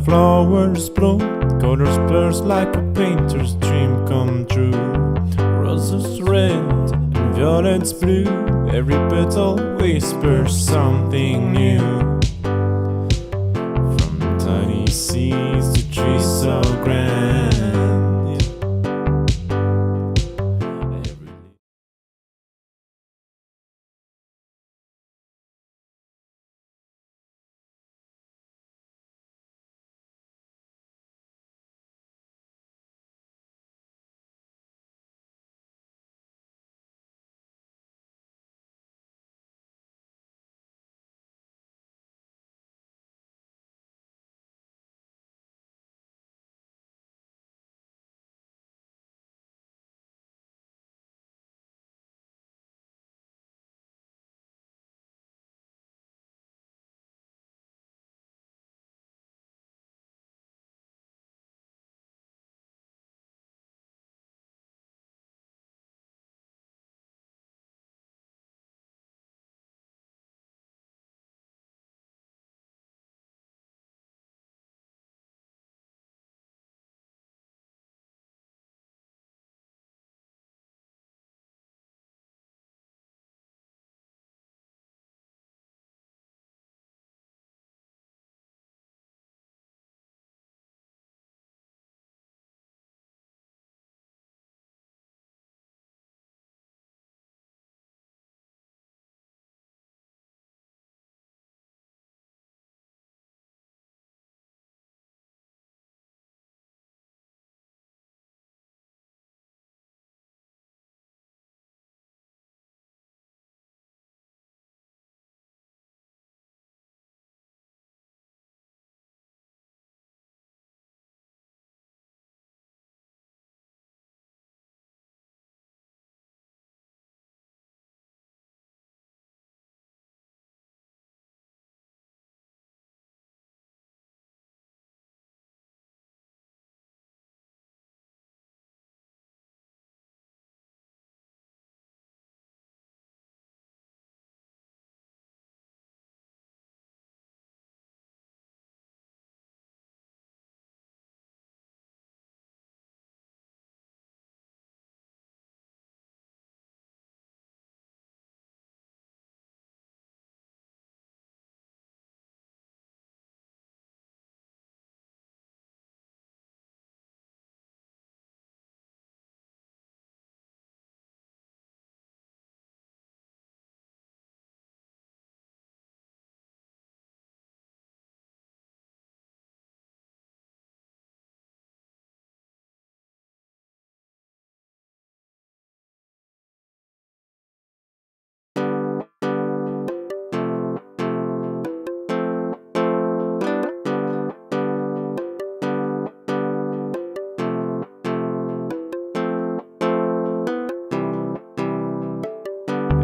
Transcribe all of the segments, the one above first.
flowers bloom, colors burst like a painter's dream come true. Roses red and violets blue, every petal whispers something new. From tiny seeds to trees so grand.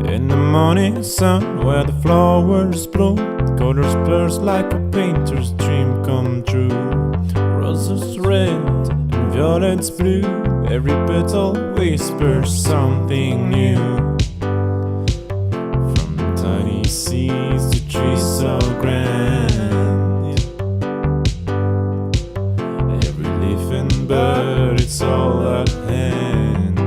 In the morning sun, where the flowers bloom, colors burst like a painter's dream come true. Roses red and violets blue, every petal whispers something new. From tiny seeds to trees so grand, every leaf and bird, it's all at hand.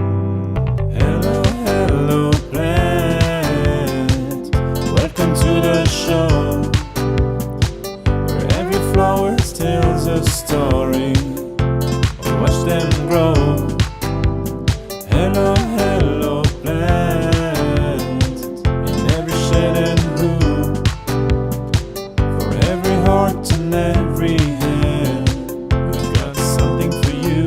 Hello, hello plant, welcome to the show, where every flower tells a story. Watch them grow. Hello, hello plant, in every shade and hue, for every heart and every hand, we've got something for you.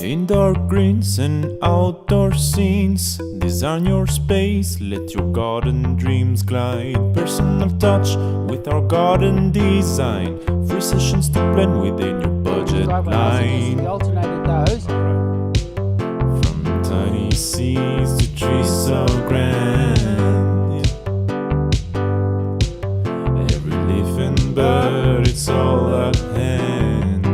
Indoor greens and outdoor scenes, design your space, let your garden dreams glide. Personal touch with our garden design, free sessions to blend within your budget line. From tiny seeds to trees so grand, every leaf and bird, it's all at hand.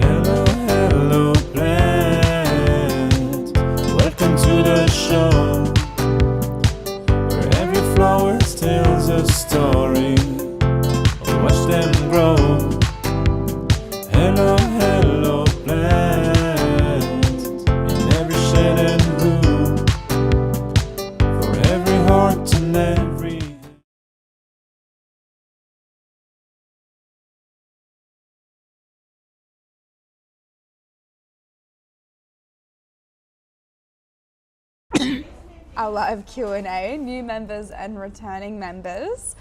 Hello, hello plant, welcome to the show, where every flower tells a story. Watch them grow. our live Q&A, new members and returning members.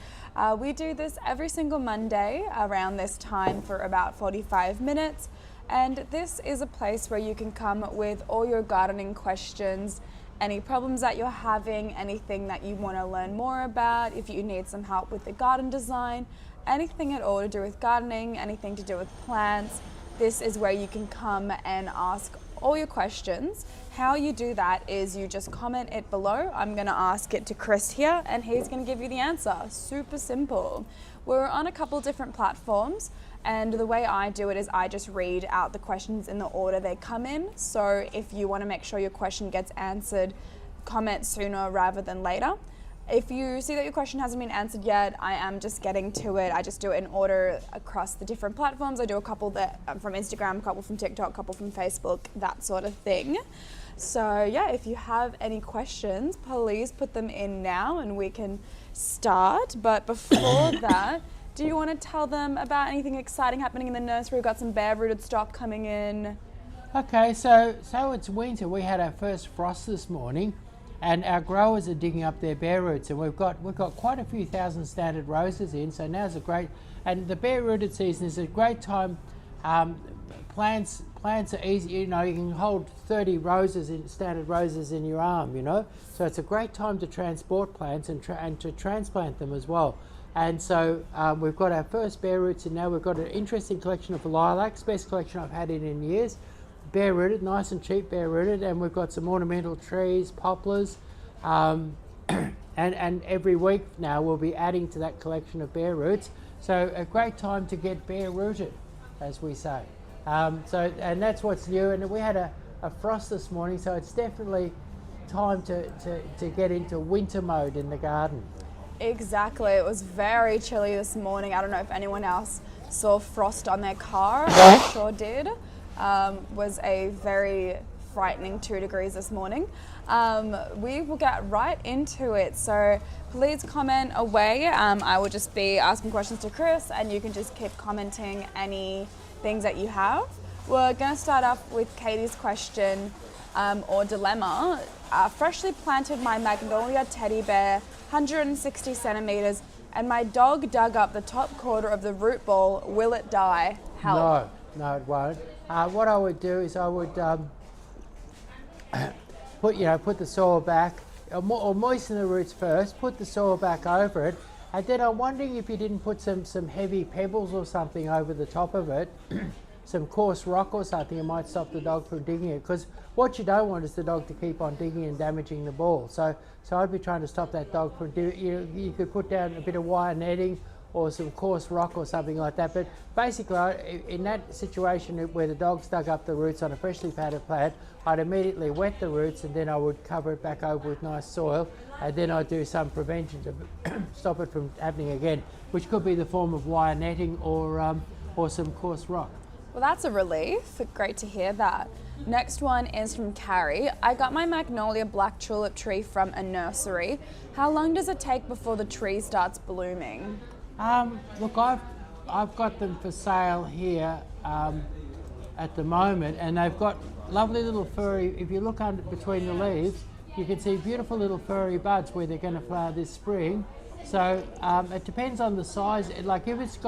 We do this every single Monday around this time for about 45 minutes. And this is a place where you can come with all your gardening questions, any problems that you're having, anything that you want to learn more about, if you need some help with the garden design, anything at all to do with gardening, anything to do with plants. This is where you can come and ask all your questions. How you do that is you just comment it below. I'm going to ask it to Chris here and he's going to give you the answer. Super simple. We're on a couple different platforms and the way I do it is I just read out the questions in the order they come in. So if you want to make sure your question gets answered, comment sooner rather than later. If you see that your question hasn't been answered yet, I am just getting to it. I just do it in order across the different platforms. I do a couple that from Instagram, a couple from TikTok, a couple from Facebook, that sort of thing. So yeah, if you have any questions, please put them in now and we can start. But before that, do you want to tell them about anything exciting happening in the nursery? We've got some bare-rooted stock coming in. Okay, so it's winter. We had our first frost this morning. And our growers are digging up their bare roots, and we've got quite a few thousand standard roses in. So now's a great, and the bare rooted season is a great time. Plants are easy. You know, you can hold 30 standard roses in your arm. You know, so it's a great time to transport plants and to transplant them as well. And so we've got our first bare roots in now. We've got an interesting collection of lilacs, best collection I've had in years. Bare rooted, nice and cheap bare rooted, and we've got some ornamental trees, poplars, and every week now we'll be adding to that collection of bare roots. So a great time to get bare rooted, as we say. And that's what's new. And we had a frost this morning, so it's definitely time to get into winter mode in the garden. Exactly. It was very chilly this morning. I don't know if anyone else saw frost on their car. I sure did. Was a very frightening 2 degrees this morning. We will get right into it. So please comment away. I will just be asking questions to Chris and you can just keep commenting any things that you have. We're going to start off with Katie's question or dilemma. Freshly planted my magnolia teddy bear, 160 centimeters, and my dog dug up the top quarter of the root ball. Will it die? Help. No, it won't. What I would do is I would put the soil back, or moisten the roots first, put the soil back over it, and then I'm wondering if you didn't put some heavy pebbles or something over the top of it, some coarse rock or something. It might stop the dog from digging it, because what you don't want is the dog to keep on digging and damaging the ball. So I'd be trying to stop that dog from doing. You could put down a bit of wire netting or some coarse rock or something like that. But basically, in that situation where the dog's dug up the roots on a freshly planted plant, I'd immediately wet the roots and then I would cover it back over with nice soil, and then I'd do some prevention to stop it from happening again, which could be the form of wire netting or some coarse rock. Well, that's a relief. Great to hear that. Next one is from Carrie. I got my magnolia black tulip tree from a nursery. How long does it take before the tree starts blooming? Look, I've got them for sale here at the moment, and they've got lovely little furry. If you look under between the leaves, you can see beautiful little furry buds where they're going to flower this spring. So it depends on the size. Like if you've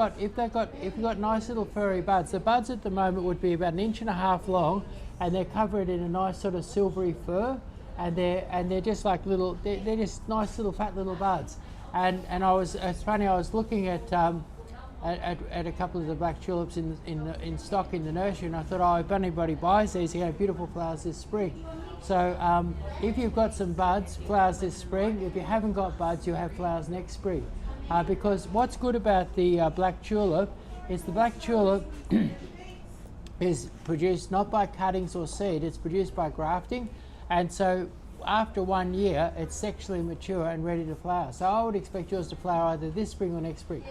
got nice little furry buds, the buds at the moment would be about 1.5 inches long, and they're covered in a nice sort of silvery fur, and they're just like little. They're just nice little fat little buds. And it's funny, I was looking at a couple of the black tulips in stock in the nursery, and I thought, if anybody buys these, you have beautiful flowers this spring. So if you've got some buds, flowers this spring. If you haven't got buds, you'll have flowers next spring. Because what's good about the black tulip is the black tulip is produced not by cuttings or seed, it's produced by grafting, and so after 1 year, it's sexually mature and ready to flower. So I would expect yours to flower either this spring or next spring.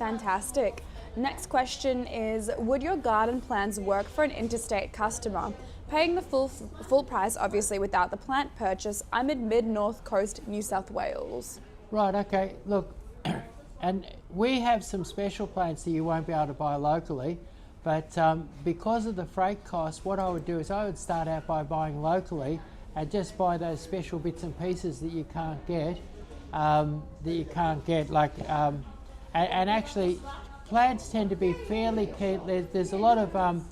Fantastic. Next question is, would your garden plans work for an interstate customer? Paying the full price, obviously, without the plant purchase. I'm in mid-North Coast, New South Wales. Right, okay. Look, and we have some special plants that you won't be able to buy locally, but because of the freight costs, what I would do is I would start out by buying locally, and just buy those special bits and pieces that you can't get, like, and actually plants tend to be fairly keen. There's a lot of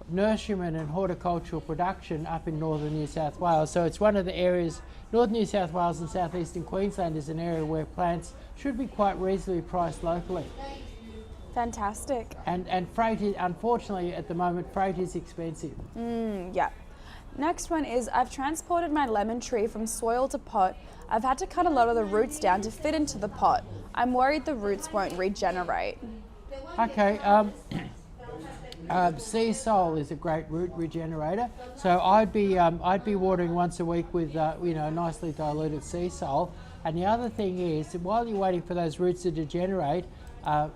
nurserymen and horticultural production up in northern New South Wales, so it's one of the areas. Northern New South Wales and southeastern Queensland is an area where plants should be quite reasonably priced locally. Fantastic. And freight is, unfortunately at the moment, freight is expensive. Yeah. Next one is, I've transported my lemon tree from soil to pot. I've had to cut a lot of the roots down to fit into the pot. I'm worried the roots won't regenerate. Okay, sea sole is a great root regenerator. So I'd be watering once a week with nicely diluted sea sole. And the other thing is, while you're waiting for those roots to regenerate, I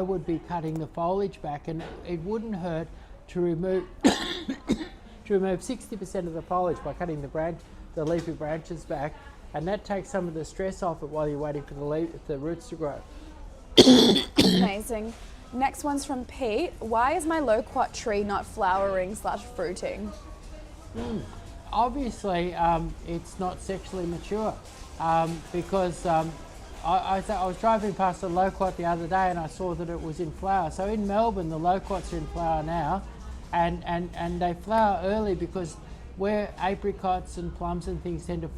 would be cutting the foliage back, and it wouldn't hurt to remove 60% of the foliage by cutting the leafy branches back, and that takes some of the stress off it while you're waiting for the roots to grow. Amazing. Next one's from Pete. Why is my loquat tree not flowering/fruiting? Obviously, it's not sexually mature, because I was driving past a loquat the other day and I saw that it was in flower. So in Melbourne, the loquats are in flower now, and they flower early because where apricots and plums and things tend to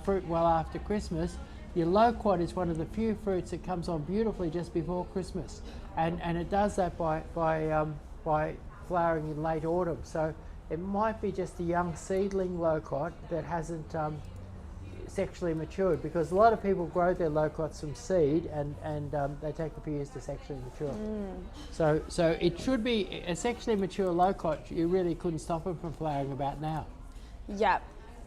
fruit well after Christmas, your loquat is one of the few fruits that comes on beautifully just before Christmas, and it does that by flowering in late autumn. So it might be just a young seedling loquat that hasn't sexually matured, because a lot of people grow their loquats from seed and they take a few years to sexually mature. So it should be a sexually mature loquat. You really couldn't stop them from flowering about now. Yeah.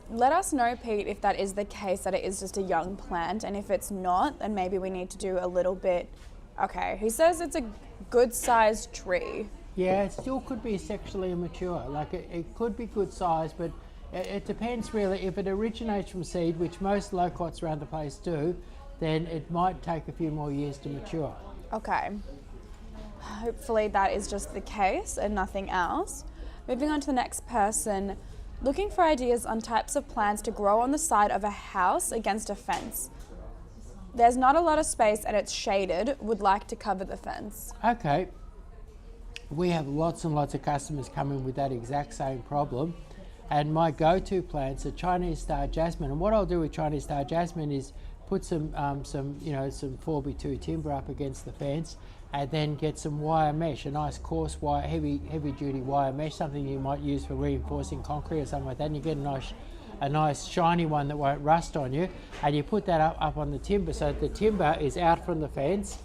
Let us know, Pete, if that is the case, that it is just a young plant, and if it's not, then maybe we need to do a little bit. Okay, he says it's a good sized tree. Yeah, it still could be sexually immature. Like it could be good size, but it depends really. If it originates from seed, which most loquats around the place do, then it might take a few more years to mature. Okay. Hopefully that is just the case and nothing else. Moving on to the next person. Looking for ideas on types of plants to grow on the side of a house against a fence. There's not a lot of space and it's shaded. Would like to cover the fence. Okay. We have lots and lots of customers coming with that exact same problem. And my go-to plants are Chinese star jasmine. And what I'll do with Chinese star jasmine is put some 4x2 timber up against the fence, and then get some wire mesh, a nice coarse wire, heavy duty wire mesh, something you might use for reinforcing concrete or something like that. And you get a nice shiny one that won't rust on you, and you put that up on the timber, so the timber is out from the fence.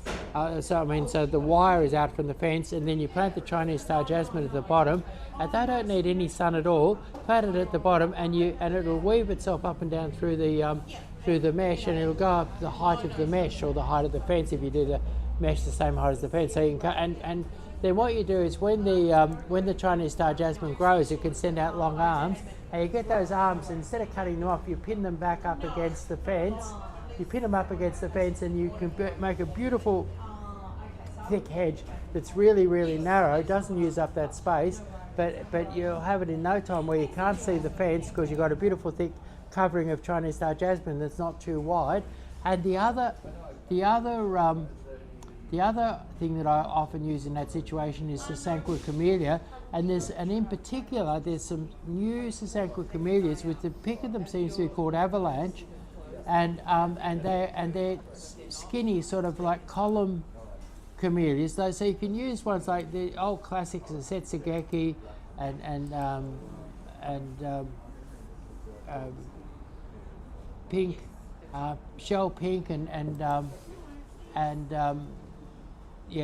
So the wire is out from the fence, and then you plant the Chinese star jasmine at the bottom, and they don't need any sun at all. Plant it at the bottom, and it'll weave itself up and down through the mesh, and it'll go up the height of the mesh or the height of the fence if you do the mesh the same height as the fence. So you can and then what you do is when the Chinese star jasmine grows, it can send out long arms, and you get those arms, and instead of cutting them off, you pin them back up against the fence. You pin them up against the fence, and you can make a beautiful thick hedge that's really, really narrow, doesn't use up that space, but you'll have it in no time where you can't see the fence because you've got a beautiful thick covering of Chinese star jasmine that's not too wide. And the other thing that I often use in that situation is Sasanqua camellia, and in particular there's some new Sasanqua camellias with the pick of them seems to be called avalanche, and they're skinny, sort of like column camellias. So you can use ones like the old classics, the Setsugeki and pink, shell pink,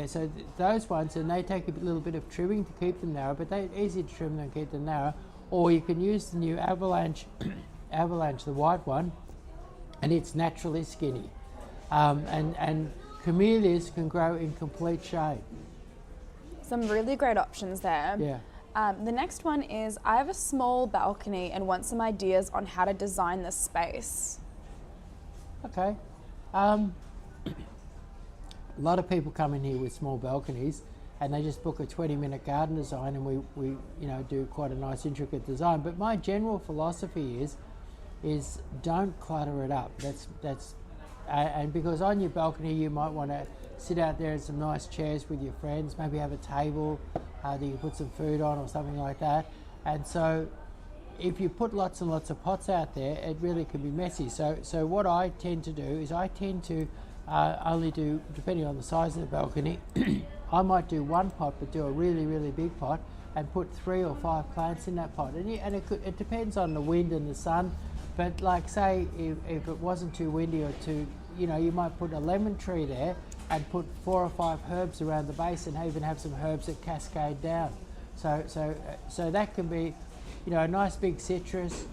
so those ones, and they take a little bit of trimming to keep them narrow, but they're easy to trim and keep them narrow. Or you can use the new avalanche, the white one, and it's naturally skinny. And camellias can grow in complete shade. Some really great options there. Yeah. The next one is, I have a small balcony and want some ideas on how to design the space. Okay. A lot of people come in here with small balconies, and they just book a 20-minute garden design, and we do quite a nice intricate design. But my general philosophy is don't clutter it up. And because on your balcony you might want to sit out there in some nice chairs with your friends, maybe have a table that you can put some food on or something like that. And so if you put lots and lots of pots out there, it really can be messy. So what I tend to do is I tend to only do, depending on the size of the balcony, I might do one pot, but do a really, really big pot and put 3 or 5 plants in that pot. And it depends on the wind and the sun. But like say, if it wasn't too windy or too, you might put a lemon tree there and put 4 or 5 herbs around the base, and even have some herbs that cascade down. So that can be, a nice big citrus,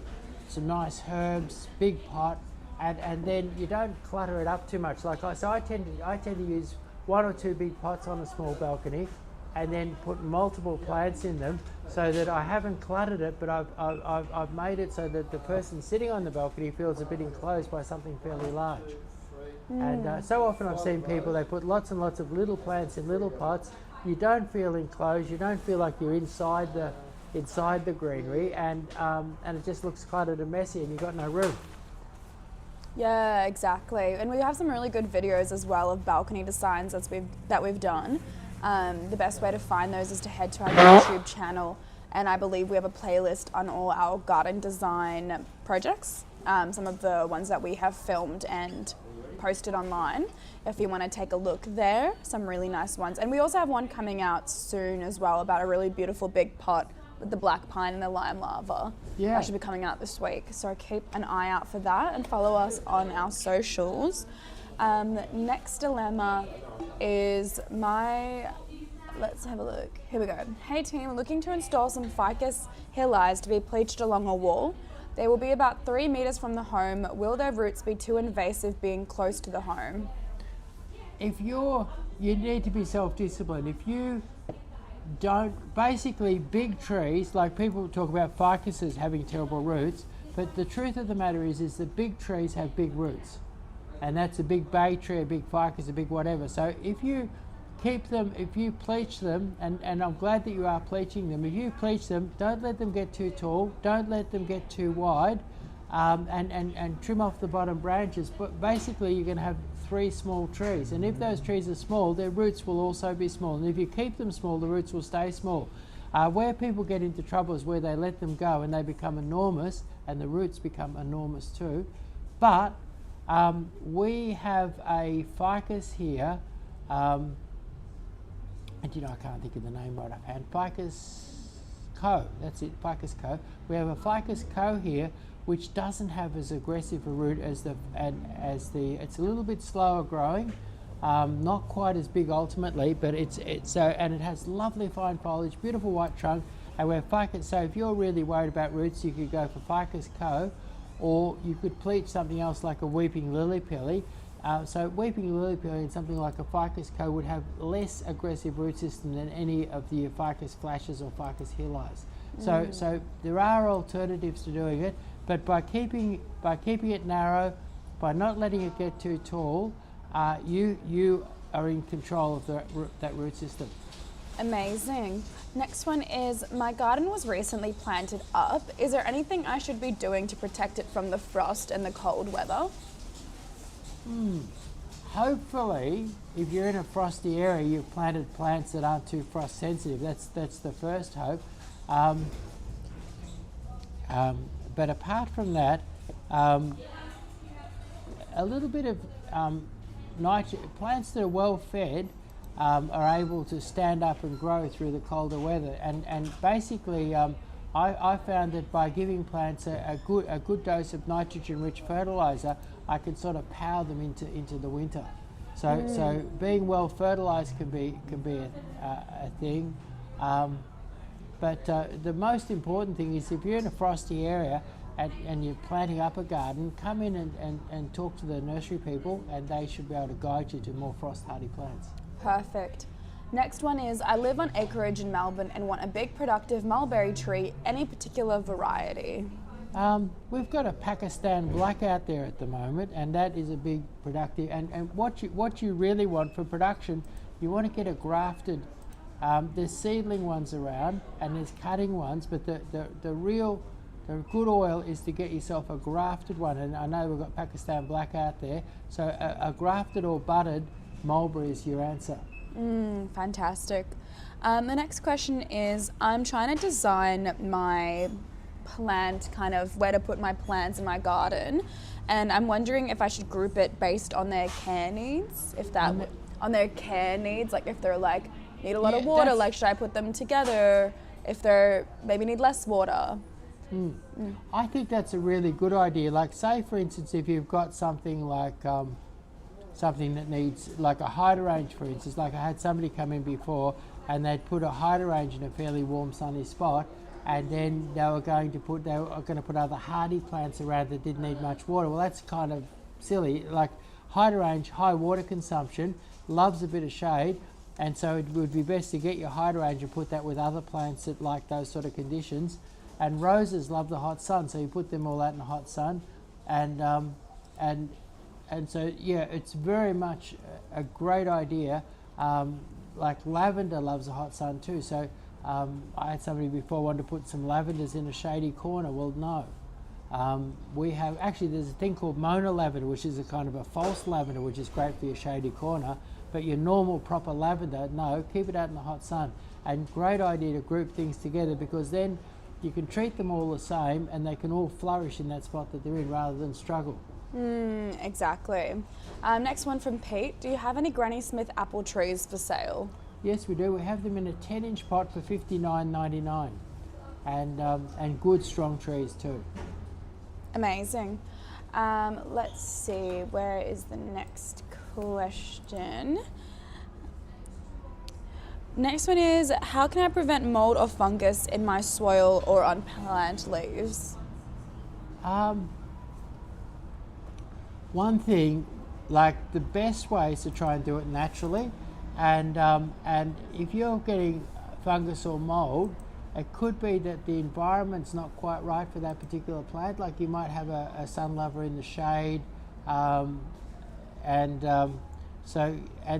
some nice herbs, big pot, and then you don't clutter it up too much. So I tend to use 1 or 2 big pots on a small balcony, and then put multiple plants in them, so that I haven't cluttered it, but I've made it so that the person sitting on the balcony feels a bit enclosed by something fairly large. And so often I've seen people, they put lots and lots of little plants in little pots. You don't feel enclosed, you don't feel like you're inside the greenery, and it just looks cluttered and messy, and you've got no room. Yeah, exactly. And we have some really good videos as well of balcony designs that we've done. The best way to find those is to head to our YouTube channel, and I believe we have a playlist on all our garden design projects, some of the ones that we have filmed and posted online. If you want to take a look there, some really nice ones. And we also have one coming out soon as well about a really beautiful big pot with the black pine and the lime lava. Yeah. That should be coming out this week, so keep an eye out for that and follow us on our socials. Next dilemma is let's have a look. Here we go. Hey team, looking to install some ficus hillis to be pleached along a wall. They will be about 3 meters from the home. Will their roots be too invasive being close to the home? You need to be self-disciplined. If you don't, basically big trees, like people talk about ficuses having terrible roots, but the truth of the matter is that big trees have big roots. And that's a big bay tree, a big ficus, a big whatever. So if you keep them, if you pleach them, and I'm glad that you are pleaching them, if you pleach them, don't let them get too tall, don't let them get too wide, and trim off the bottom branches. But basically you're going to have 3 small trees, and if those trees are small, their roots will also be small, and if you keep them small, the roots will stay small. Where people get into trouble is where they let them go and they become enormous, and the roots become enormous too. But we have a ficus here, and I can't think of the name right offhand. Ficus Co, that's it, Ficus Co. We have a Ficus Co here, which doesn't have as aggressive a root as the. It's a little bit slower growing, not quite as big ultimately, but and it has lovely fine foliage, beautiful white trunk, and we have Ficus. So if you're really worried about roots, you could go for Ficus Co, or you could pleach something else like a weeping lily pilly. So weeping lily pilly and something like a Ficus Co would have less aggressive root system than any of the Ficus flashes or Ficus hillis. So there are alternatives to doing it, but by keeping it narrow, by not letting it get too tall, you are in control of that root system. Amazing. Next one is, my garden was recently planted up. Is there anything I should be doing to protect it from the frost and the cold weather? Hopefully, if you're in a frosty area, you've planted plants that aren't too frost sensitive. That's the first hope. But apart from that, a little bit of plants that are well fed are able to stand up and grow through the colder weather. And basically, I found that by giving plants a good dose of nitrogen-rich fertiliser, I can sort of power them into the winter. So being well fertilised can be a thing. But the most important thing is, if you're in a frosty area and you're planting up a garden, come in and talk to the nursery people, and they should be able to guide you to more frost-hardy plants. Perfect. Next one is, I live on acreage in Melbourne and want a big productive mulberry tree. Any particular variety? We've got a Pakistan black out there at the moment, and that is a big productive. And what you really want for production, you want to get a grafted There's seedling ones around and there's cutting ones, but the good oil is to get yourself a grafted one. And I know we've got Pakistan Black out there, so a grafted or budded mulberry is your answer. Fantastic. The next question is, I'm trying to design my plant, kind of where to put my plants in my garden, and I'm wondering if I should group it based on their care needs, on their care needs, like if they're like need a lot of water, like should I put them together? If they're maybe need less water. I think that's a really good idea. Like say for instance, if you've got something like something that needs like a hydrangea, for instance, like I had somebody come in before and they'd put a hydrangea in a fairly warm sunny spot, and then they were going to put other hardy plants around that didn't need much water. Well, that's kind of silly. Like hydrangea, high water consumption, loves a bit of shade, and so it would be best to get your hydrangea and put that with other plants that like those sort of conditions. And roses love the hot sun, so you put them all out in the hot sun, and so yeah, it's very much a great idea. Like lavender loves the hot sun too, so I had somebody before wanted to put some lavenders in a shady corner. Well, no. We have, actually there's a thing called Mona lavender, which is a kind of a false lavender, which is great for your shady corner, but your normal proper lavender, no, keep it out in the hot sun. And great idea to group things together, because then you can treat them all the same and they can all flourish in that spot that they're in rather than struggle. Exactly. Next one from Pete. Do you have any Granny Smith apple trees for sale? Yes, we do. We have them in a 10-inch pot for $59.99, and good strong trees too. Amazing. Let's see, where is the next question? Next one is, how can I prevent mold or fungus in my soil or on plant leaves? One thing, like the best way is to try and do it naturally, and if you're getting fungus or mold, it could be that the environment's not quite right for that particular plant. Like you might have a sunlover in the shade, and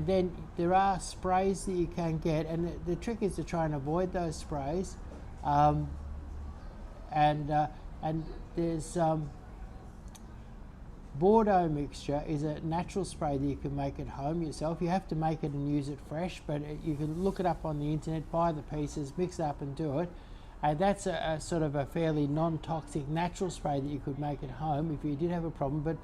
then there are sprays that you can get, and the trick is to try and avoid those sprays. And there's Bordeaux mixture is a natural spray that you can make at home yourself. You have to make it and use it fresh, but you can look it up on the internet, buy the pieces, mix it up and do it. And that's a sort of a fairly non-toxic natural spray that you could make at home if you did have a problem. But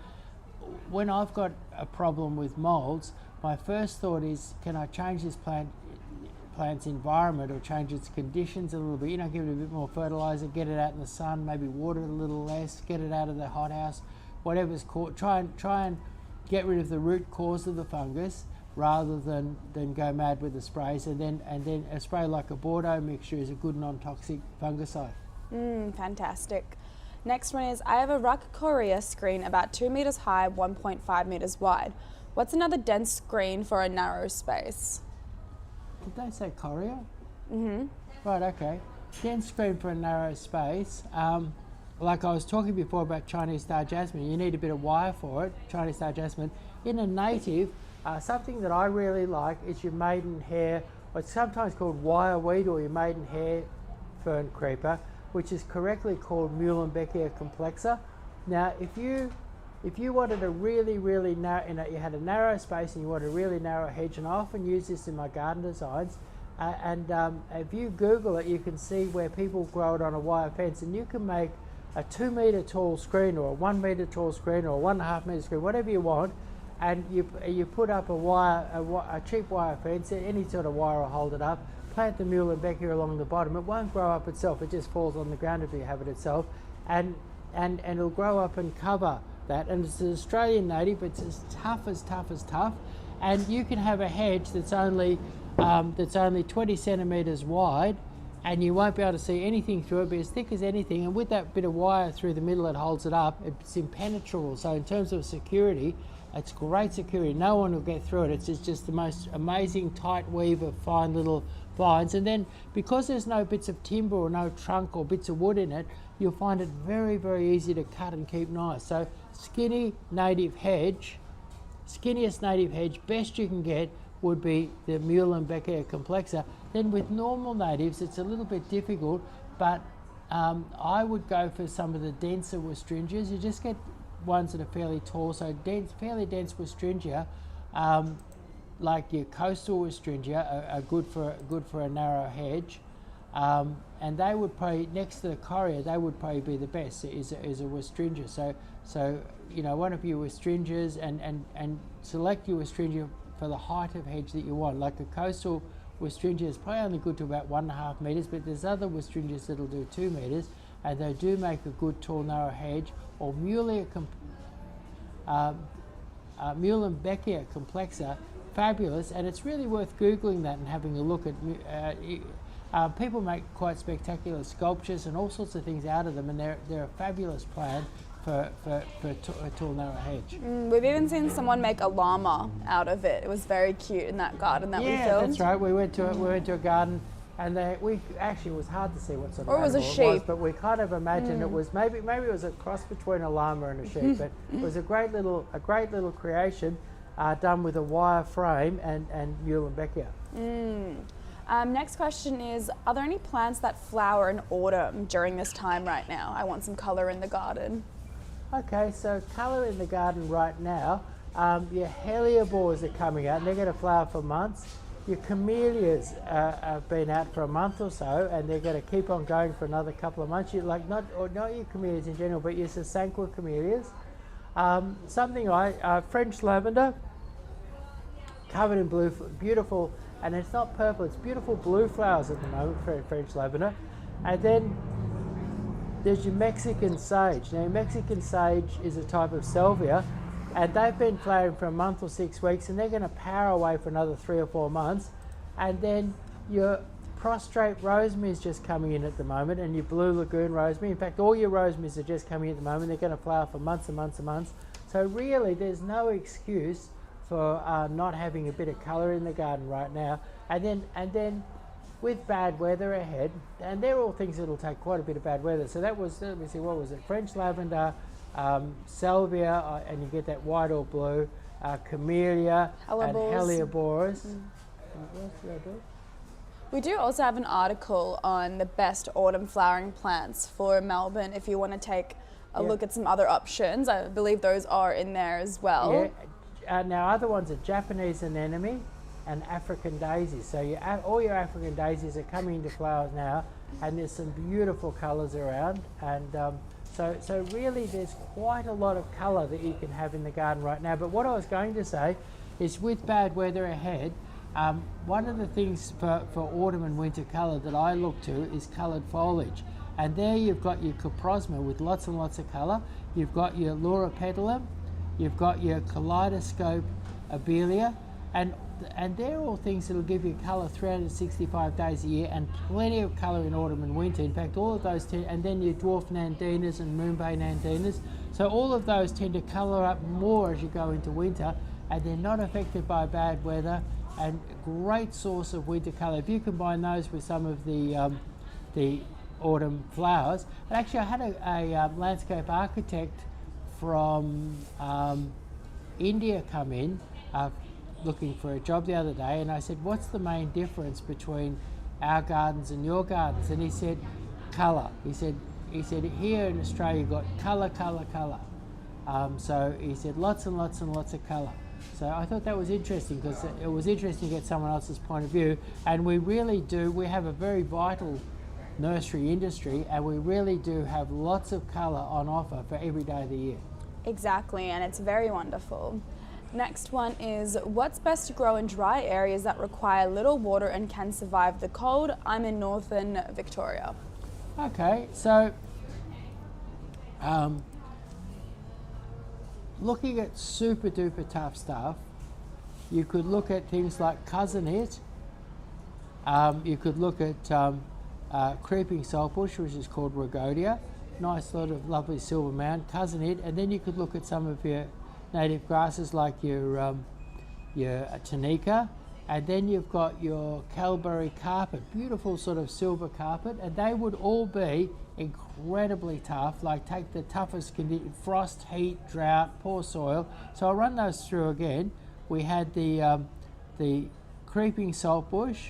when I've got a problem with molds, my first thought is, can I change this plant's environment or change its conditions a little bit? You know, give it a bit more fertiliser, get it out in the sun, maybe water it a little less, get it out of the hothouse, whatever's caught. Try and get rid of the root cause of the fungus rather than go mad with the sprays. And then a spray like a Bordeaux mixture is a good non-toxic fungicide. Fantastic. Next one is, I have a ruck coria screen about 2 meters high, 1.5 meters wide. What's another dense screen for a narrow space? Did they say coria? Right, okay. Dense screen for a narrow space. Like I was talking before about Chinese star jasmine, you need a bit of wire for it, Chinese star jasmine. In a native, something that I really like is your maidenhair, what's sometimes called wireweed, or your maidenhair fern creeper, which is correctly called Muhlenbeckia complexa. Now, if you wanted a really narrow, you had a narrow space and you wanted a really narrow hedge, and I often use this in my garden designs, if you Google it, you can see where people grow it on a wire fence, and you can make a 2 metre tall screen, or a 1 metre tall screen, or a 1.5 metre screen, whatever you want, and you put up a cheap wire fence, any sort of wire will hold it up. Plant the Muhlenbeckia along the bottom. It won't grow up itself, it just falls on the ground if you have it itself, and it'll grow up and cover that. And it's an Australian native, it's as tough, and you can have a hedge that's only 20 centimetres wide, and you won't be able to see anything through it, be as thick as anything, and with that bit of wire through the middle that holds it up, it's impenetrable. So in terms of security, it's great security. No one will get through it. It's just the most amazing tight weave of fine little vines. And then because there's no bits of timber or no trunk or bits of wood in it, you'll find it very easy to cut and keep nice. So skinniest native hedge, best you can get, would be the Muehlenbecker complexa. Then with normal natives, it's a little bit difficult, but I would go for some of the denser Westringias. You just get ones that are fairly tall, so fairly dense Westringia, like your coastal Westringia, are good for a narrow hedge. And they would probably, next to the Coria, they would probably be the best, is a Westringia. So you know, one of your Westringias, and select your Westringia for the height of hedge that you want. Like a coastal Westringia is probably only good to about 1.5 metres, but there's other Westringias that'll do 2 metres, and they do make a good tall narrow hedge. Or Muehlenbecker complexa, fabulous, and it's really worth Googling that and having a look at. People make quite spectacular sculptures and all sorts of things out of them, and they're a fabulous plant for a tall narrow hedge. We've even seen someone make a llama out of it. It was very cute in that garden that we filmed. Yeah, that's right. We went to a garden, and it was hard to see what sort of animal it was, but we kind of imagined it was maybe it was a cross between a llama and a sheep, but it was a great little creation done with a wire frame and Muehlenbecker. Next question is, are there any plants that flower in autumn during this time right now? I want some colour in the garden. Okay, so colour in the garden right now, your hellebores are coming out and they're going to flower for months. Your camellias have been out for a month or so, and they're going to keep on going for another couple of months. You like not your camellias in general, but your Sasanqua camellias. French lavender, covered in blue, beautiful, and it's not purple, it's beautiful blue flowers at the moment for French lavender. And then there's your Mexican sage. Now, Mexican sage is a type of salvia, and they've been flowering for a month or 6 weeks, and they're going to power away for another 3 or 4 months. And then your prostrate rosemary is just coming in at the moment, and your blue lagoon rosemary. In fact, all your rosemaries are just coming in at the moment. They're going to flower for months and months and months. So really, there's no excuse for not having a bit of colour in the garden right now. And then with bad weather ahead, and they're all things that'll take quite a bit of bad weather. So that was, let me see, what was it? French lavender, salvia, and you get that white or blue, camellia, and hellebores. What else did I do? We do also have an article on the best autumn flowering plants for Melbourne if you want to take a look at some other options. I believe those are in there as well. Yeah. Now, other ones are Japanese anemone and African daisies. So all your African daisies are coming into flowers now, and there's some beautiful colours around. And so really there's quite a lot of colour that you can have in the garden right now. But what I was going to say is, with bad weather ahead, one of the things for autumn and winter colour that I look to is coloured foliage. And there you've got your coprosma with lots and lots of colour. You've got your loropetalum, you've got your kaleidoscope abelia, and they're all things that will give you colour 365 days a year, and plenty of colour in autumn and winter. In fact, all of those and then your dwarf nandinas and moonbay nandinas. So all of those tend to colour up more as you go into winter, and they're not affected by bad weather, and great source of winter colour. If you combine those with some of the autumn flowers. And actually, I had a landscape architect from India come in looking for a job the other day, and I said, what's the main difference between our gardens and your gardens? And he said, colour. He said here in Australia you've got colour. So he said lots and lots and lots of colour. So I thought that was interesting, because it was interesting to get someone else's point of view. And we really do, we have a very vital nursery industry, and we really do have lots of colour on offer for every day of the year. Exactly, and it's very wonderful. Next one is, what's best to grow in dry areas that require little water and can survive the cold? I'm in northern Victoria. Okay, so looking at super duper tough stuff, you could look at things like cousinette. You could look at creeping saltbush, which is called rhagodia. Nice sort of lovely silver mound, cousinette. And then you could look at some of your native grasses like your tunica, and then you've got your Calbury carpet, beautiful sort of silver carpet, and they would all be incredibly tough. Like, take the toughest condition: frost, heat, drought, poor soil. So I'll run those through again. We had the the creeping saltbush,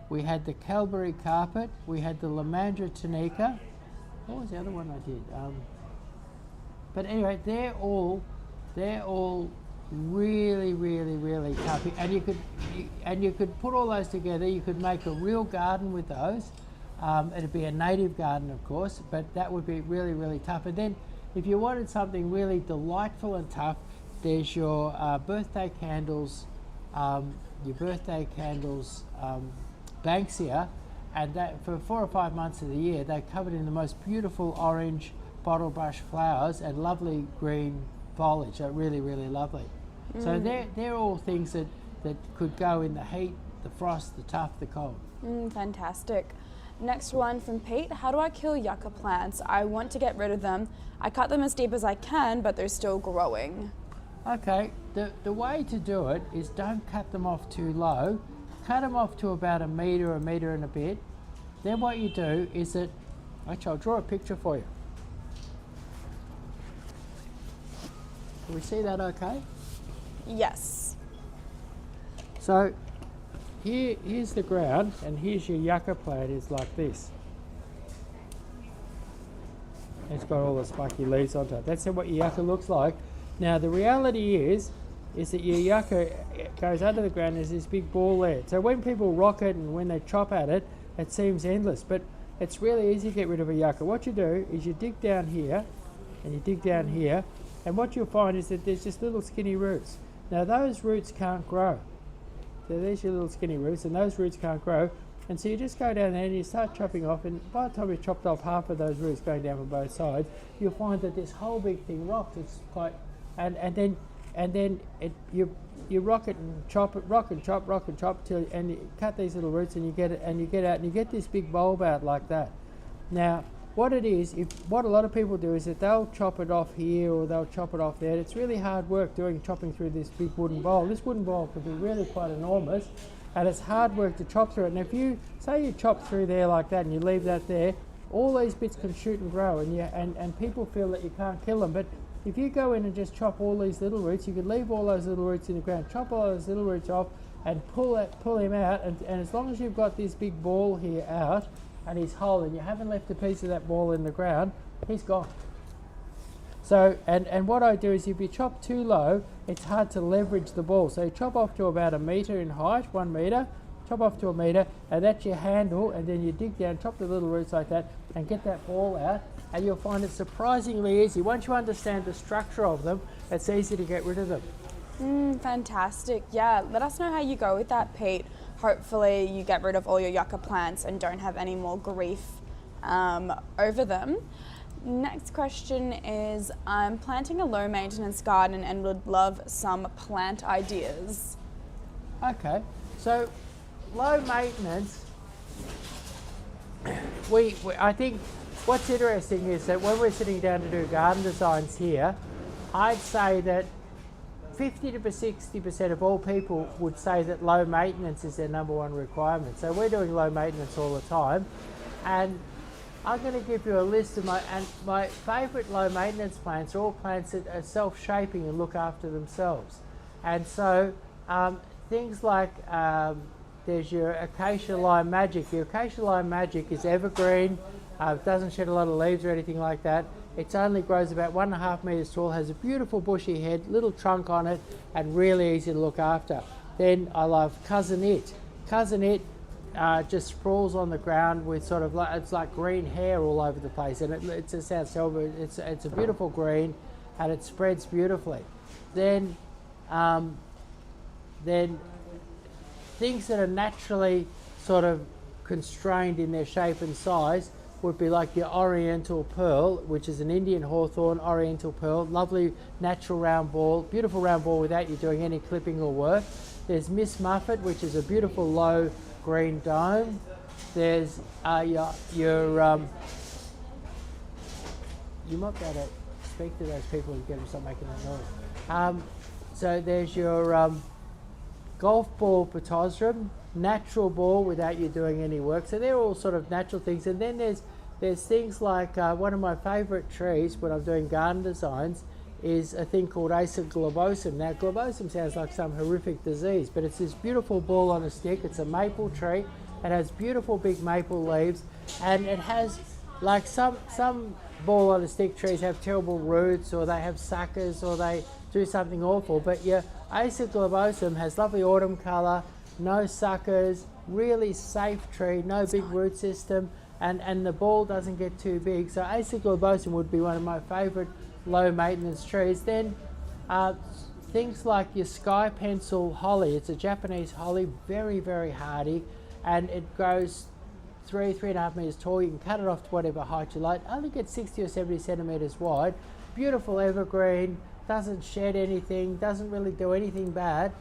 we had the Calvary carpet, we had the Lamandra tunica. What was the other one I did? But anyway, they're all really, really, really tough. And you could put all those together. You could make a real garden with those. It'd be a native garden, of course, but that would be really, really tough. And then, if you wanted something really delightful and tough, there's your birthday candles. Banksia, and that for 4 or 5 months of the year they're covered in the most beautiful orange bottle brush flowers and lovely green foliage. They're really, really lovely. So they're all things that could go in the heat, the frost, the tough, the cold. Fantastic. Next one from Pete. How do I kill yucca plants? I want to get rid of them. I cut them as deep as I can, but they're still growing. Okay, the way to do it is don't cut them off too low. Cut them off to about a metre and a bit. Then what you do is that, actually I'll draw a picture for you. Can we see that okay? Yes. So here's the ground, and here's your yucca plant is like this. It's got all the spiky leaves on top. That's what your yucca looks like. Now the reality is that your yucca goes under the ground. There's this big ball there. So when people rock it and when they chop at it, it seems endless, but it's really easy to get rid of a yucca. What you do is you dig down here, and you dig down here, and what you'll find is that there's just little skinny roots. Now those roots can't grow. So there's your little skinny roots, and those roots can't grow. And so you just go down there and you start chopping off, and by the time you've chopped off half of those roots going down from both sides, you'll find that this whole big thing rocks. It's quite, and then you rock it and chop it, rock and chop till, and you cut these little roots, and you get it, and you get out, and you get this big bulb out like that. Now, what it is, what a lot of people do is that they'll chop it off here or they'll chop it off there. It's really hard work chopping through this big wooden bowl. This wooden bowl can be really quite enormous, and it's hard work to chop through it. And if you say you chop through there like that and you leave that there, all these bits can shoot and grow, and people feel that you can't kill them. But if you go in and just chop all these little roots, you could leave all those little roots in the ground, chop all those little roots off, and pull him out. And as long as you've got this big ball here out, and he's whole, and you haven't left a piece of that ball in the ground, he's gone. So, and what I do is, if you chop too low, it's hard to leverage the ball. So you chop off to about 1 metre in height, 1 metre, chop off to 1 metre, and that's your handle, and then you dig down, chop the little roots like that, and get that ball out, and you'll find it surprisingly easy. Once you understand the structure of them, it's easy to get rid of them. Fantastic. Yeah, let us know how you go with that, Pete. Hopefully you get rid of all your yucca plants and don't have any more grief over them. Next question is, I'm planting a low maintenance garden and would love some plant ideas. Okay, so low maintenance, I think what's interesting is that when we're sitting down to do garden designs here, I'd say that 50 to 60% of all people would say that low maintenance is their number one requirement. So we're doing low maintenance all the time, and I'm going to give you a list of my favourite low maintenance plants are all plants that are self-shaping and look after themselves. And so things like there's your Acacia Lime Magic. Your Acacia Lime Magic is evergreen. It doesn't shed a lot of leaves or anything like that. It only grows about 1.5 metres tall, has a beautiful bushy head, little trunk on it, and really easy to look after. Then I love Cousin It. Cousin It just sprawls on the ground with sort of it's like green hair all over the place, and it just sounds silver. It's a beautiful green, and it spreads beautifully. Then things that are naturally sort of constrained in their shape and size would be like your Oriental Pearl, which is an Indian hawthorn Oriental Pearl, lovely natural round ball, beautiful round ball without you doing any clipping or work. There's Miss Muffet, which is a beautiful low green dome. There's you might be able to speak to those people and get them to stop making that noise. So there's your golf ball Pittosporum, natural ball without you doing any work. So they're all sort of natural things. And then there's things like one of my favourite trees when I'm doing garden designs is a thing called Acer globosum. Now, globosum sounds like some horrific disease, but it's this beautiful ball on a stick. It's a maple tree. It has beautiful big maple leaves, and it has, like some ball on a stick trees have terrible roots, or they have suckers, or they do something awful. But your Acer globosum has lovely autumn colour, no suckers, really safe tree, no big root system, and the ball doesn't get too big. So Acer globosum would be one of my favourite low maintenance trees. Then things like your sky pencil holly. It's a Japanese holly, very, very hardy, and it grows 3.5 metres tall. You can cut it off to whatever height you like. Only gets 60 or 70 centimetres wide. Beautiful evergreen, doesn't shed anything, doesn't really do anything bad.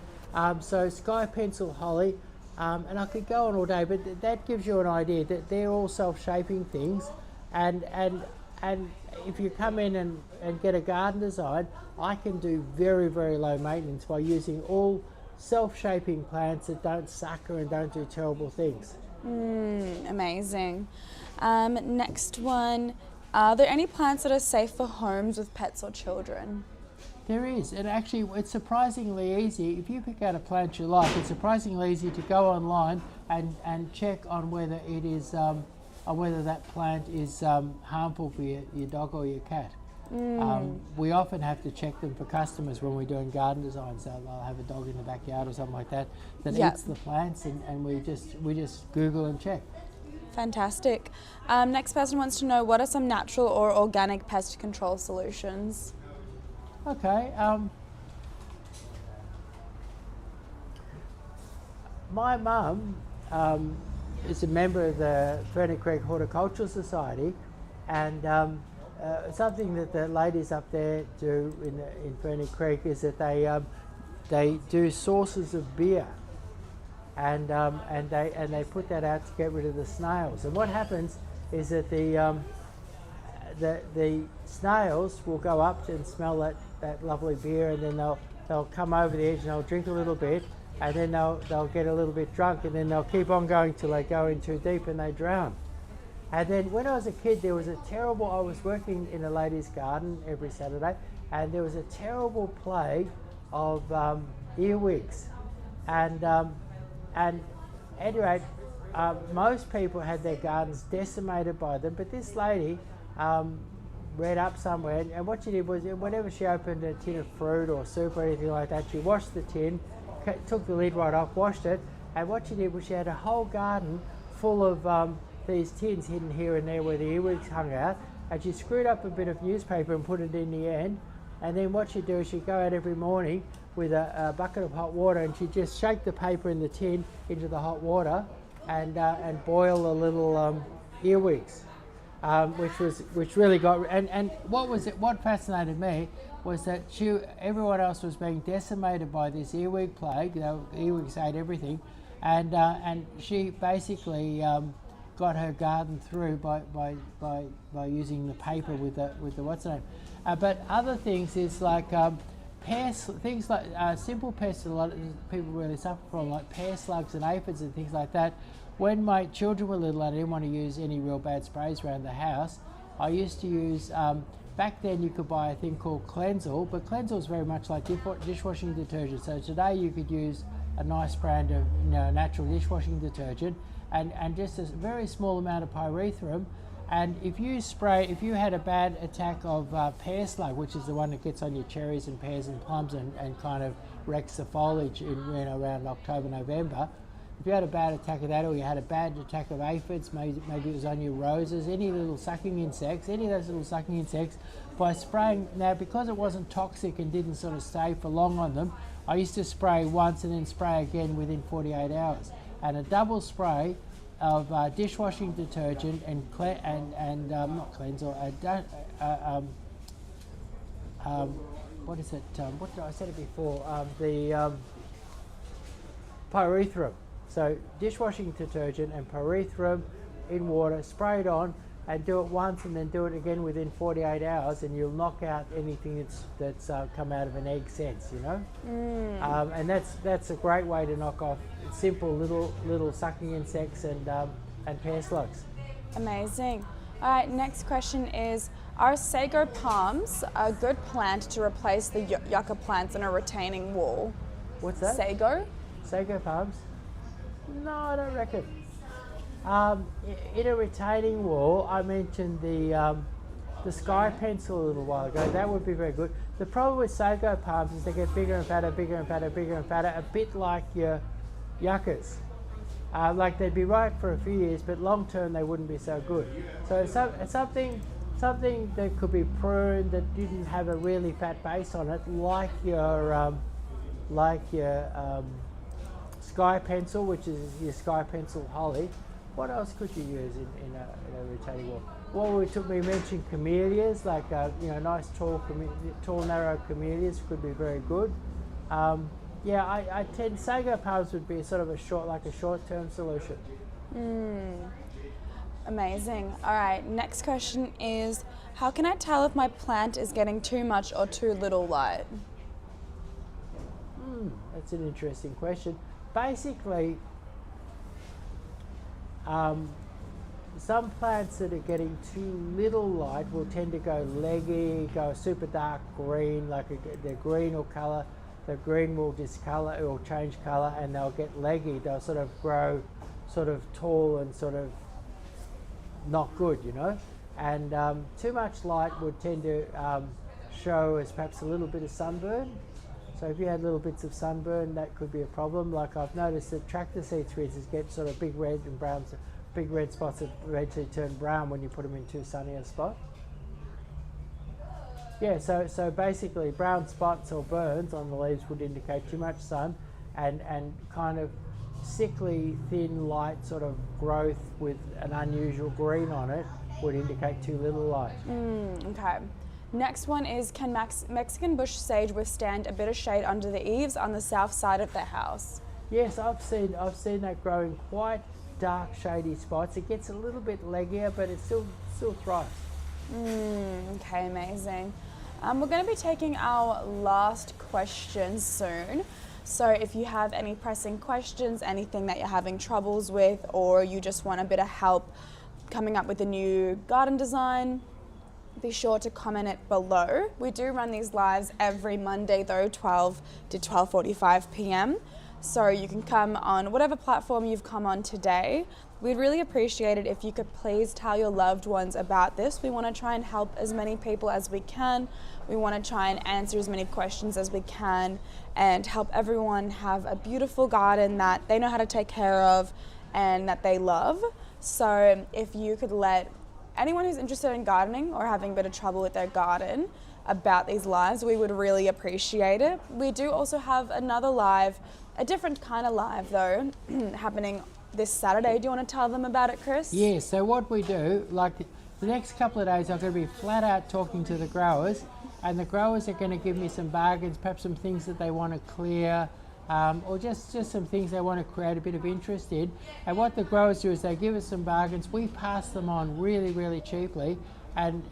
So sky pencil holly, and I could go on all day, but that gives you an idea that they're all self-shaping things, and if you come in and get a garden design, I can do very, very low maintenance by using all self-shaping plants that don't sucker and don't do terrible things. Amazing. Next one, are there any plants that are safe for homes with pets or children? There is, and actually it's surprisingly easy. If you pick out a plant you like, it's surprisingly easy to go online and check on whether it is on whether that plant is harmful for your dog or your cat. We often have to check them for customers when we're doing garden designs. They'll have a dog in the backyard or something like that eats the plants, and we just Google and check. Fantastic. Next person wants to know, what are some natural or organic pest control solutions? Okay. My mum is a member of the Ferny Creek Horticultural Society, and something that the ladies up there do in Ferny Creek is that they do sources of beer, and they put that out to get rid of the snails. And what happens is that the snails will go up and smell that lovely beer, and then they'll come over the edge and they'll drink a little bit, and then they'll get a little bit drunk, and then they'll keep on going till they go in too deep and they drown. And then when I was a kid, I was working in a lady's garden every Saturday, and there was a terrible plague of earwigs. And anyway, most people had their gardens decimated by them, but this lady read up somewhere, and what she did was, whenever she opened a tin of fruit or soup or anything like that, she washed the tin, took the lid right off, washed it, and what she did was she had a whole garden full of these tins hidden here and there where the earwigs hung out, and she screwed up a bit of newspaper and put it in the end, and then what she'd do is she'd go out every morning with a bucket of hot water, and she'd just shake the paper in the tin into the hot water and boil the little earwigs. Which really got, and what fascinated me was that everyone else was being decimated by this earwig plague. Earwigs ate everything, and she basically got her garden through by using the paper with the what's the name. But other things is like pests, things like simple pests that a lot of people really suffer from, like pear slugs and aphids and things like that. When my children were little, I didn't want to use any real bad sprays around the house. I used to use, back then you could buy a thing called Cleansel, but Cleansel is very much like dishwashing detergent. So today you could use a nice brand of natural dishwashing detergent and just a very small amount of pyrethrum. And if you had a bad attack of pear slug, which is the one that gets on your cherries and pears and plums and kind of wrecks the foliage around October, November, if you had a bad attack of that, or you had a bad attack of aphids, maybe it was on your roses, any little sucking insects, any of those little sucking insects, by spraying, now because it wasn't toxic and didn't sort of stay for long on them, I used to spray once and then spray again within 48 hours. And a double spray of dishwashing detergent and not Cleansel, what is it? What did I said it before? The pyrethrum. So dishwashing detergent and pyrethrum in water, spray it on, and do it once, and then do it again within 48 hours, and you'll knock out anything that's come out of an egg sense, and that's a great way to knock off simple little sucking insects and pear slugs. Amazing. All right, next question is, are sago palms a good plant to replace the yucca plants in a retaining wall? What's that? Sago? Sago palms? No, I don't reckon. In a retaining wall, I mentioned the sky pencil a little while ago. That would be very good. The problem with sago palms is they get bigger and fatter, bigger and fatter, bigger and fatter, a bit like your yuccas. Like they'd be right for a few years, but long term they wouldn't be so good. So it's something that could be pruned that didn't have a really fat base on it, like your sky pencil, which is your sky pencil holly. What else could you use in a retaining wall? Well, we mentioned camellias, like nice tall narrow camellias could be very good. I tend sago palms would be sort of a short-term solution. Amazing. All right, next question is, how can I tell if my plant is getting too much or too little light? That's an interesting question. Basically, some plants that are getting too little light will tend to go leggy, go super dark green, like they're green or colour. The green will discolour or change colour, and they'll get leggy. They'll sort of grow sort of tall and sort of not good, And too much light would tend to show as perhaps a little bit of sunburn. So if you had little bits of sunburn, that could be a problem. Like I've noticed that tractor seeds, for instance, get sort of big red and browns, big red spots that eventually turn brown when you put them in too sunny a spot. Yeah, so basically brown spots or burns on the leaves would indicate too much sun, and kind of sickly, thin, light sort of growth with an unusual green on it would indicate too little light. Okay. Next one is, can Mexican bush sage withstand a bit of shade under the eaves on the south side of the house? Yes, I've seen that grow in quite dark, shady spots. It gets a little bit leggier, but it still thrives. Okay, amazing. We're going to be taking our last question soon. So if you have any pressing questions, anything that you're having troubles with, or you just want a bit of help coming up with a new garden design, be sure to comment it below. We do run these lives every Monday though, 12 to 12:45 p.m. So you can come on whatever platform you've come on today. We'd really appreciate it if you could please tell your loved ones about this. We want to try and help as many people as we can. We want to try and answer as many questions as we can and help everyone have a beautiful garden that they know how to take care of and that they love. So if you could let anyone who's interested in gardening or having a bit of trouble with their garden about these lives, we would really appreciate it. We do also have another live, a different kind of live though, happening this Saturday. Do you want to tell them about it, Chris? Yeah, so what we do, like the next couple of days I'm going to be flat out talking to the growers, and the growers are going to give me some bargains, perhaps some things that they want to clear, or just some things they want to create a bit of interest in. And what the growers do is they give us some bargains, we pass them on really, really cheaply, and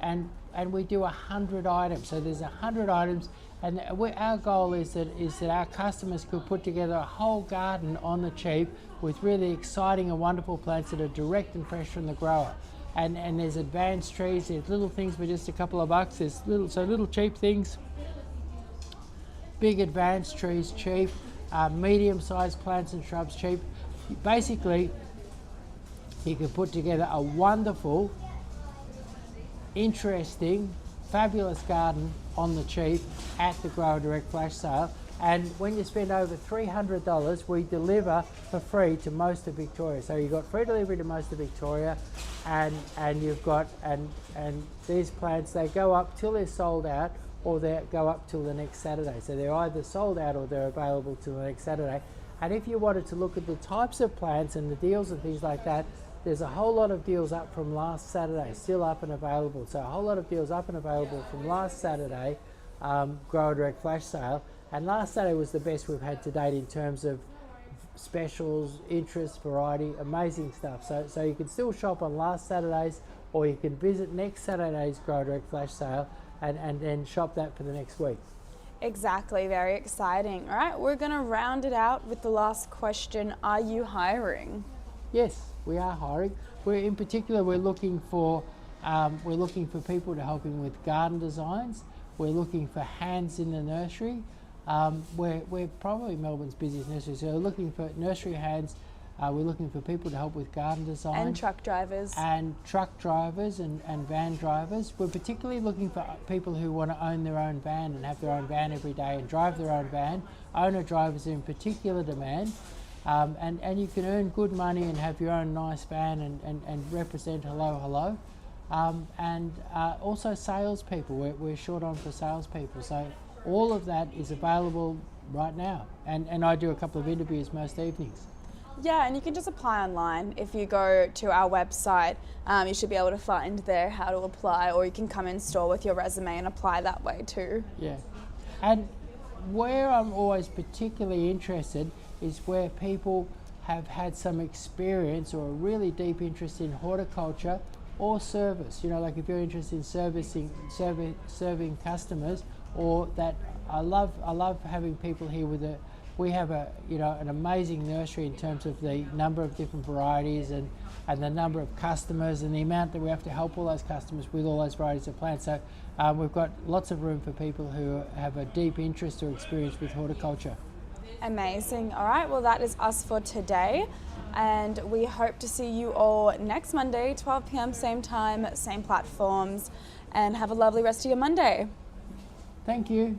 we do 100 items. So there's 100 items, and our goal is that our customers could put together a whole garden on the cheap with really exciting and wonderful plants that are direct and fresh from the grower. And there's advanced trees, there's little things for just a couple of bucks, there's little cheap things, big advanced trees cheap, medium-sized plants and shrubs cheap. Basically, you can put together a wonderful, interesting, fabulous garden on the cheap at the Grower Direct Flash Sale. And when you spend over $300, we deliver for free to most of Victoria. So you've got free delivery to most of Victoria, and you've got and these plants, they go up till they're sold out, or they go up till the next Saturday. So they're either sold out or they're available till the next Saturday. And if you wanted to look at the types of plants and the deals and things like that, there's a whole lot of deals up from last Saturday, still up and available. So a whole lot of deals up and available from last Saturday, Grower Direct Flash Sale. And last Saturday was the best we've had to date in terms of specials, interest, variety, amazing stuff. So you can still shop on last Saturdays, or you can visit next Saturday's Grower Direct Flash Sale and then shop that for the next week. Exactly, very exciting. All right, we're going to round it out with the last question. Are you hiring? Yes, we are hiring. In particular, we're looking for We're looking for people to help him with garden designs. We're looking for hands in the nursery. We're probably Melbourne's busiest nursery, so we're looking for nursery hands. We're looking for people to help with garden design. And truck drivers. And truck drivers and van drivers. We're particularly looking for people who want to own their own van and have their own van every day and drive their own van. Owner drivers are in particular demand. And you can earn good money and have your own nice van and represent hello. Also salespeople. We're short on for salespeople. So all of that is available right now. And I do a couple of interviews most evenings. Yeah, and you can just apply online. If you go to our website, you should be able to find there how to apply, or you can come in store with your resume and apply that way too. Yeah, and where I'm always particularly interested is where people have had some experience or a really deep interest in horticulture or service. You know, like if you're interested in serving customers, or that I love having people here with a. We have an amazing nursery in terms of the number of different varieties and the number of customers and the amount that we have to help all those customers with all those varieties of plants. So we've got lots of room for people who have a deep interest or experience with horticulture. Amazing. All right, well that is us for today, and we hope to see you all next Monday, 12 p.m, same time, same platforms, and have a lovely rest of your Monday. Thank you.